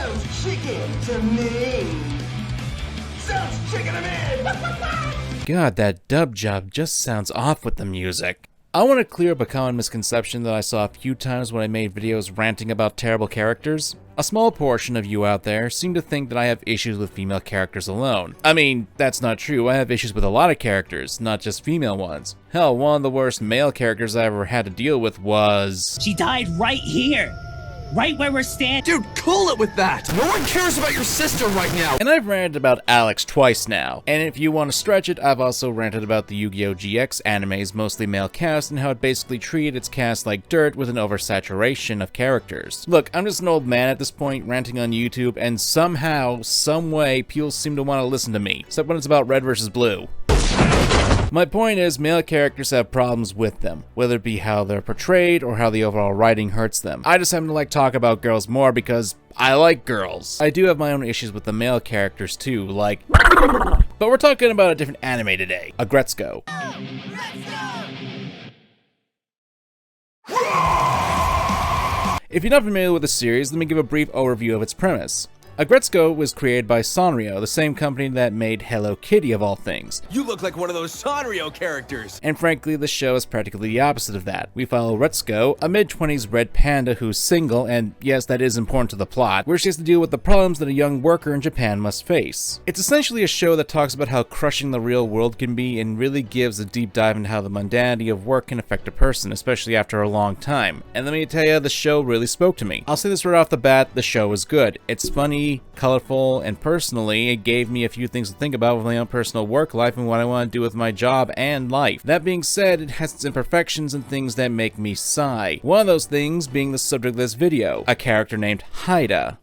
Sounds chicken to me. Sounds chicken to me. God, that dub job just sounds off with the music. I want to clear up a common misconception that I saw a few times when I made videos ranting about terrible characters. A small portion of you out there seem to think that I have issues with female characters alone. I mean, that's not true. I have issues with a lot of characters, not just female ones. Hell, one of the worst male characters I ever had to deal with was... She died right here! Right where we're standing. Dude, cool it with that! No one cares about your sister right now! And I've ranted about Alex twice now. And if you want to stretch it, I've also ranted about the Yu-Gi-Oh! GX anime's mostly male cast and how it basically treated its cast like dirt with an oversaturation of characters. Look, I'm just an old man at this point ranting on YouTube, and somehow, someway, people seem to want to listen to me. Except when it's about red versus blue. My point is, male characters have problems with them, whether it be how they're portrayed or how the overall writing hurts them. I just happen to like talk about girls more because I like girls. I do have my own issues with the male characters too, like... But we're talking about a different anime today, Aggretsuko. If you're not familiar with the series, let me give a brief overview of its premise. Aggretsuko was created by Sanrio, the same company that made Hello Kitty of all things. You look like one of those Sanrio characters! And frankly, the show is practically the opposite of that. We follow Retsuko, a mid-20s red panda who's single, and yes, that is important to the plot, where she has to deal with the problems that a young worker in Japan must face. It's essentially a show that talks about how crushing the real world can be and really gives a deep dive into how the mundanity of work can affect a person, especially after a long time. And let me tell you, the show really spoke to me. I'll say this right off the bat, the show is good. It's funny, colorful, and personally, it gave me a few things to think about with my own personal work life and what I want to do with my job and life. That being said, it has its imperfections and things that make me sigh. One of those things being the subject of this video, a character named Haida.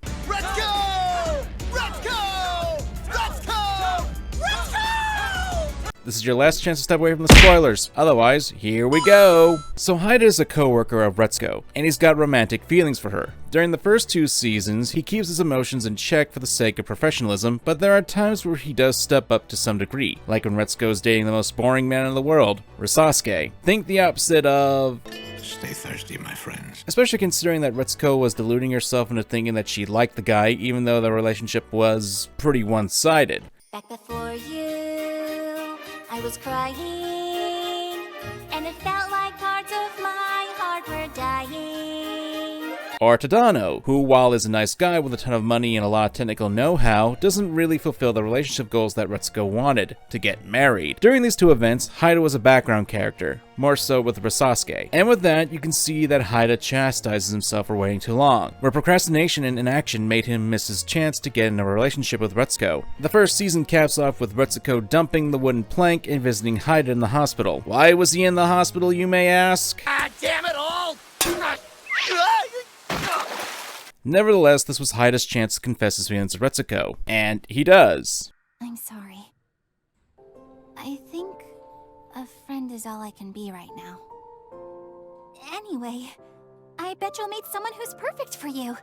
This is your last chance to step away from the spoilers, otherwise, here we go! So Haida is a co-worker of Retsuko, and he's got romantic feelings for her. During the first 2 seasons, he keeps his emotions in check for the sake of professionalism, but there are times where he does step up to some degree, like when Retsuko is dating the most boring man in the world, Risasuke. Think the opposite of... Stay thirsty, my friends. Especially considering that Retsuko was deluding herself into thinking that she liked the guy, even though the relationship was pretty one-sided. Back before you, I was crying, and it felt like parts of my heart were dying. Or Tadano, who, while is a nice guy with a ton of money and a lot of technical know-how, doesn't really fulfill the relationship goals that Retsuko wanted, to get married. During these 2 events, Haida was a background character, more so with Risasuke. And with that, you can see that Haida chastises himself for waiting too long, where procrastination and inaction made him miss his chance to get in a relationship with Retsuko. The first season caps off with Retsuko dumping the wooden plank and visiting Haida in the hospital. Why was he in the hospital, you may ask? Ah, damn it all! Nevertheless, this was Haida's chance to confess his feelings to Retsuko, and he does. I'm sorry. I think a friend is all I can be right now. Anyway, I bet you'll meet someone who's perfect for you.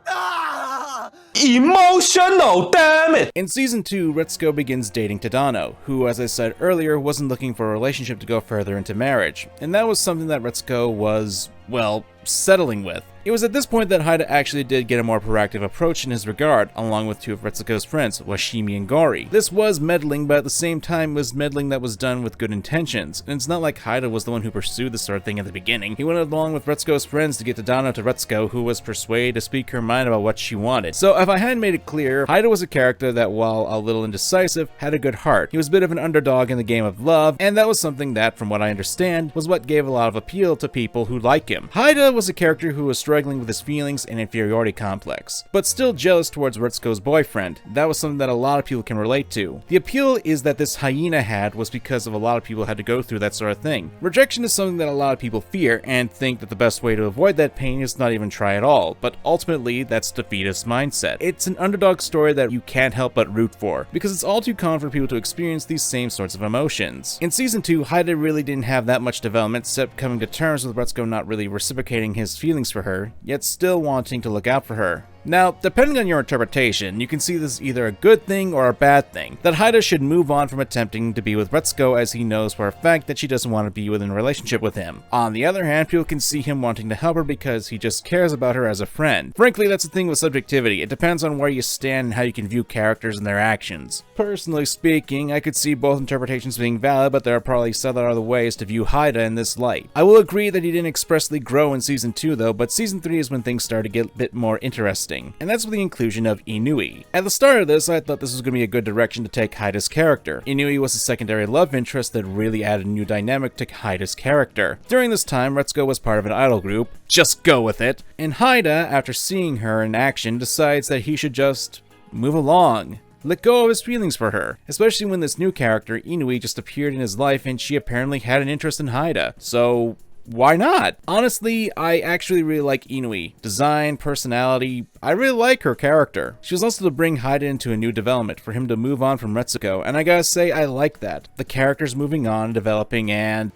Emotional, damn it! In Season 2, Retsuko begins dating Tadano, who, as I said earlier, wasn't looking for a relationship to go further into marriage, and that was something that Retsuko was, well, settling with. It was at this point that Haida actually did get a more proactive approach in his regard, along with 2 of Retsuko's friends, Washimi and Gori. This was meddling, but at the same time was meddling that was done with good intentions, and it's not like Haida was the one who pursued this sort of thing at the beginning. He went along with Retsuko's friends to get Tadano to Retsuko, who was persuaded to speak her mind about what she wanted. So if I hadn't made it clear, Haida was a character that, while a little indecisive, had a good heart. He was a bit of an underdog in the game of love, and that was something that, from what I understand, was what gave a lot of appeal to people who like him. Haida was a character who was struggling with his feelings and inferiority complex, but still jealous towards Retsuko's boyfriend. That was something that a lot of people can relate to. The appeal is that this hyena had was because of a lot of people had to go through that sort of thing. Rejection is something that a lot of people fear and think that the best way to avoid that pain is not even try at all, but ultimately that's defeatist mindset. It's an underdog story that you can't help but root for, because it's all too common for people to experience these same sorts of emotions. In Season 2, Haida really didn't have that much development except coming to terms with Retsuko not really reciprocating his feelings for her, yet still wanting to look out for her. Now, depending on your interpretation, you can see this as either a good thing or a bad thing, that Haida should move on from attempting to be with Retsuko as he knows for a fact that she doesn't want to be within a relationship with him. On the other hand, people can see him wanting to help her because he just cares about her as a friend. Frankly, that's the thing with subjectivity. It depends on where you stand and how you can view characters and their actions. Personally speaking, I could see both interpretations being valid, but there are probably several other ways to view Haida in this light. I will agree that he didn't expressly grow in Season 2 though, but Season 3 is when things started to get a bit more interesting, and that's with the inclusion of Inui. At the start of this, I thought this was going to be a good direction to take Haida's character. Inui was a secondary love interest that really added a new dynamic to Haida's character. During this time, Retsuko was part of an idol group, just go with it, and Haida, after seeing her in action, decides that he should just move along. Let go of his feelings for her, especially when this new character, Inui, just appeared in his life and she apparently had an interest in Haida. So why not? Honestly, I actually really like Inui. Design, personality, I really like her character. She was also to bring Haida into a new development, for him to move on from Retsuko, and I gotta say, I like that. The character's moving on, developing, and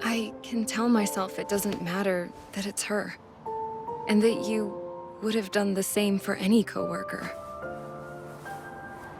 I can tell myself it doesn't matter that it's her, and that you would have done the same for any coworker.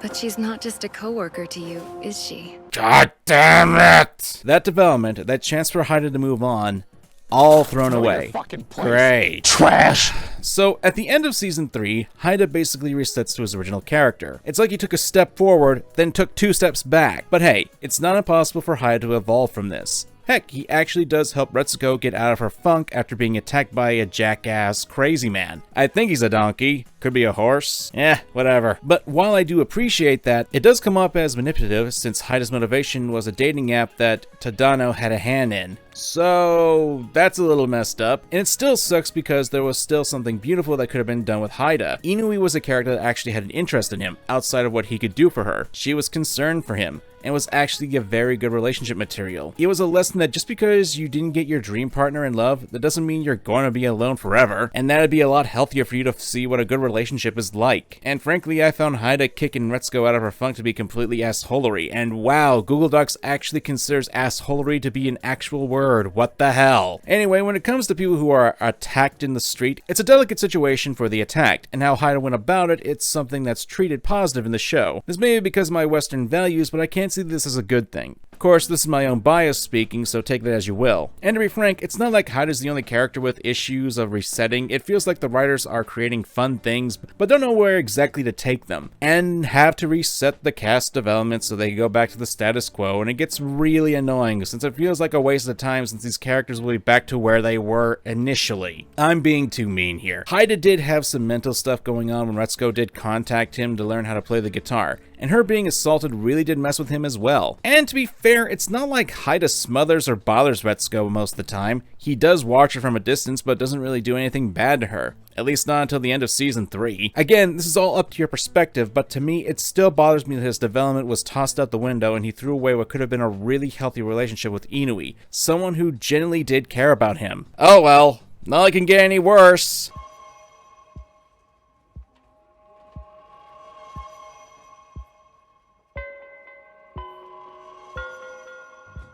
But she's not just a coworker to you, is she? God damn it! That development, that chance for Haida to move on, all thrown away. Great. Trash. So, at the end of Season 3, Haida basically resets to his original character. It's like he took a step forward, then took 2 steps back. But hey, it's not impossible for Haida to evolve from this. Heck, he actually does help Retsuko get out of her funk after being attacked by a jackass crazy man. I think he's a donkey. Could be a horse. Whatever. But while I do appreciate that, it does come up as manipulative since Haida's motivation was a dating app that Tadano had a hand in. So that's a little messed up, and it still sucks because there was still something beautiful that could have been done with Haida. Inui was a character that actually had an interest in him, outside of what he could do for her. She was concerned for him, and was actually a very good relationship material. It was a lesson that just because you didn't get your dream partner in love, that doesn't mean you're going to be alone forever, and that'd be a lot healthier for you to see what a good relationship is like. And frankly, I found Haida kicking Retsuko out of her funk to be completely assholery, and wow, Google Docs actually considers assholery to be an actual word. What the hell? Anyway, when it comes to people who are attacked in the street, it's a delicate situation for the attacked, and how Haida went about it, it's something that's treated positive in the show. This may be because of my Western values, but I can't see this as a good thing. Of course, this is my own bias speaking, so take that as you will. And to be frank, it's not like Haida's the only character with issues of resetting. It feels like the writers are creating fun things, but don't know where exactly to take them, and have to reset the cast development so they go back to the status quo, and it gets really annoying since it feels like a waste of time since these characters will be back to where they were initially. I'm being too mean here. Haida did have some mental stuff going on when Retsuko did contact him to learn how to play the guitar, and her being assaulted really did mess with him as well. And to be fair, it's not like Haida smothers or bothers Retsuko most of the time. He does watch her from a distance, but doesn't really do anything bad to her. At least not until the end of Season 3. Again, this is all up to your perspective, but to me, it still bothers me that his development was tossed out the window and he threw away what could have been a really healthy relationship with Inui, someone who genuinely did care about him. Oh well, not like it can get any worse.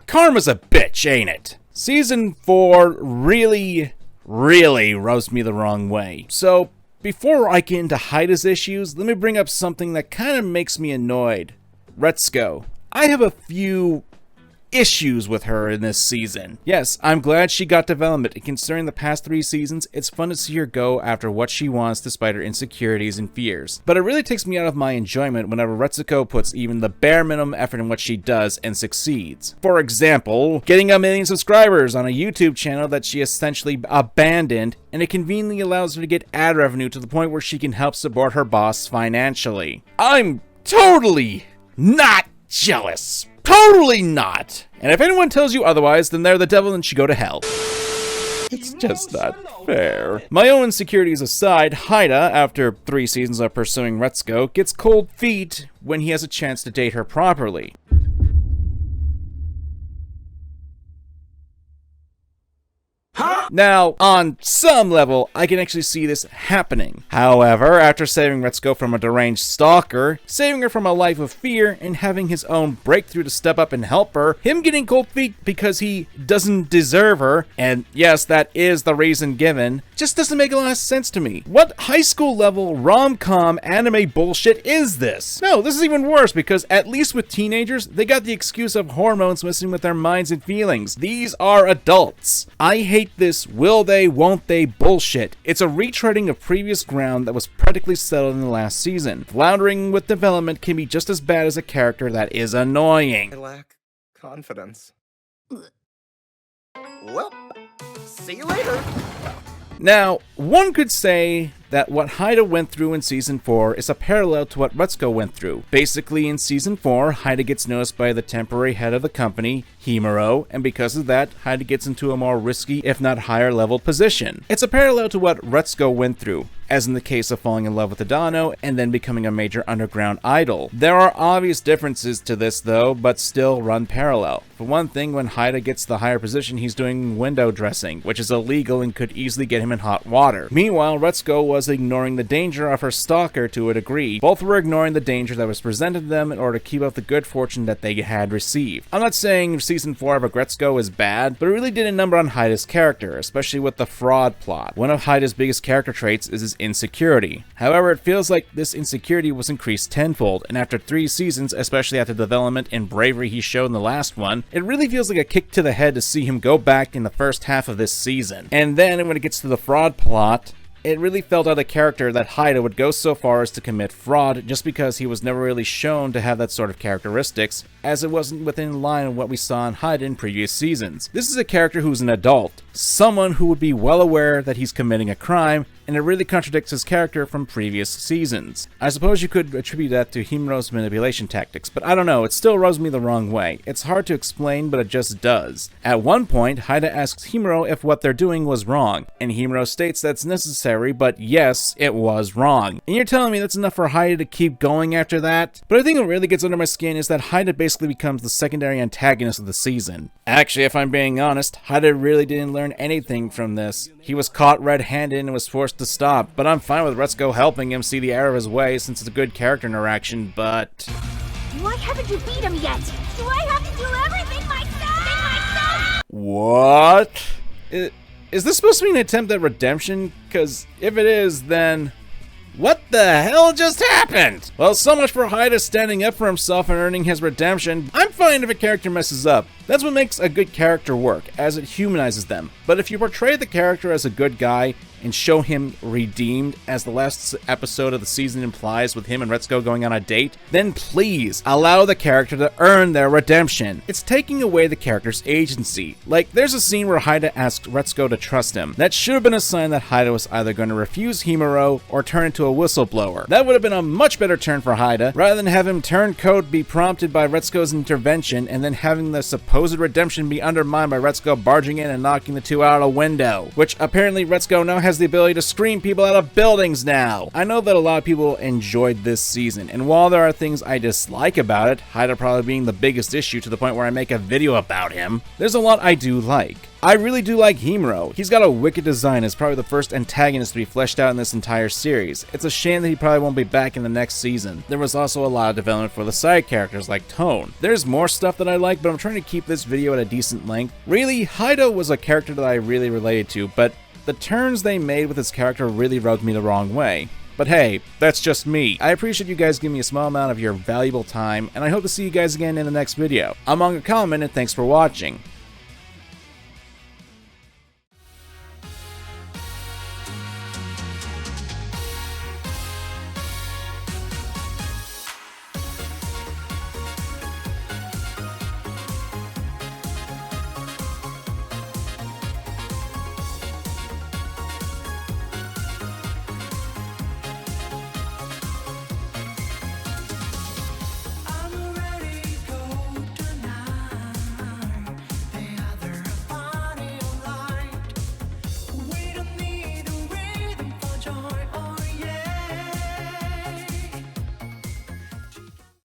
Karma's a bitch, ain't it? Season 4 really rubs me the wrong way. So, before I get into Haida's issues, let me bring up something that kind of makes me annoyed. Retsuko. I have a few issues with her in this season. Yes, I'm glad she got development, and considering the past 3 seasons, it's fun to see her go after what she wants despite her insecurities and fears. But it really takes me out of my enjoyment whenever Retsuko puts even the bare minimum effort in what she does and succeeds. For example, getting 1 million subscribers on a YouTube channel that she essentially abandoned, and it conveniently allows her to get ad revenue to the point where she can help support her boss financially. I'm totally not jealous. Totally not! And if anyone tells you otherwise, then they're the devil and should go to hell. It's just not fair. My own insecurities aside, Haida, after 3 seasons of pursuing Retsuko, gets cold feet when he has a chance to date her properly. Huh? Now, on some level, I can actually see this happening. However, after saving Retsuko from a deranged stalker, saving her from a life of fear, and having his own breakthrough to step up and help her, him getting cold feet because he doesn't deserve her, and yes, that is the reason given, just doesn't make a lot of sense to me. What high school level rom-com anime bullshit is this? No, this is even worse because at least with teenagers, they got the excuse of hormones messing with their minds and feelings. These are adults. I hate this will they, won't they bullshit. It's a retreading of previous ground that was practically settled in the last season. Floundering with development can be just as bad as a character that is annoying. I lack confidence. Well, see you later. Now, one could say that what Haida went through in Season 4 is a parallel to what Retsuko went through. Basically, in Season 4, Haida gets noticed by the temporary head of the company, Himuro, and because of that, Haida gets into a more risky, if not higher level position. It's a parallel to what Retsuko went through, as in the case of falling in love with Adano and then becoming a major underground idol. There are obvious differences to this though, but still run parallel. For one thing, when Haida gets the higher position, he's doing window dressing, which is illegal and could easily get him in hot water. Meanwhile, Retsuko was ignoring the danger of her stalker to a degree. Both were ignoring the danger that was presented to them in order to keep up the good fortune that they had received. I'm not saying Season 4 of Aggretsuko is bad, but it really did a number on Haida's character, especially with the fraud plot. One of Haida's biggest character traits is his insecurity. However, it feels like this insecurity was increased tenfold, and after 3 seasons, especially after the development and bravery he showed in the last one, it really feels like a kick to the head to see him go back in the first half of this season. And then when it gets to the fraud plot, it really felt out of character that Haida would go so far as to commit fraud just because he was never really shown to have that sort of characteristics, as it wasn't within line of what we saw in Haida in previous seasons. This is a character who's an adult, someone who would be well aware that he's committing a crime, and it really contradicts his character from previous seasons. I suppose you could attribute that to Himuro's manipulation tactics, but I don't know, it still rubs me the wrong way. It's hard to explain, but it just does. At one point, Haida asks Himuro if what they're doing was wrong, and Himuro states that's necessary, but yes, it was wrong. And you're telling me that's enough for Haida to keep going after that? But I think what really gets under my skin is that Haida basically becomes the secondary antagonist of the season. Actually, if I'm being honest, Haida really didn't learn anything from this. He was caught red-handed and was forced to stop, but I'm fine with Retsuko helping him see the error of his ways since it's a good character interaction, but... Why haven't you beat him yet? Do I have to do everything myself? What? Is this supposed to be an attempt at redemption? Because if it is, then... what the hell just happened? Well, so much for Haida standing up for himself and earning his redemption. I'm fine if a character messes up. That's what makes a good character work, as it humanizes them. But if you portray the character as a good guy and show him redeemed, as the last episode of the season implies with him and Retsuko going on a date, then please allow the character to earn their redemption. It's taking away the character's agency. Like, there's a scene where Haida asks Retsuko to trust him. That should have been a sign that Haida was either going to refuse Himuro or turn into a whistleblower. That would have been a much better turn for Haida, rather than have him turn code be prompted by Retsuko's intervention and then having the supposed redemption be undermined by Retsuko barging in and knocking the two out a window, which apparently Retsuko now has the ability to scream people out of buildings now. I know that a lot of people enjoyed this season, and while there are things I dislike about it, Haida probably being the biggest issue to the point where I make a video about him, there's a lot I do like. I really do like Himuro. He's got a wicked design, as probably the first antagonist to be fleshed out in this entire series. It's a shame that he probably won't be back in the next season. There was also a lot of development for the side characters like Tone. There's more stuff that I like, but I'm trying to keep this video at a decent length. Really, Haida was a character that I really related to, but the turns they made with his character really rubbed me the wrong way. But hey, that's just me. I appreciate you guys giving me a small amount of your valuable time, and I hope to see you guys again in the next video. I'm MangaKamen, and thanks for watching.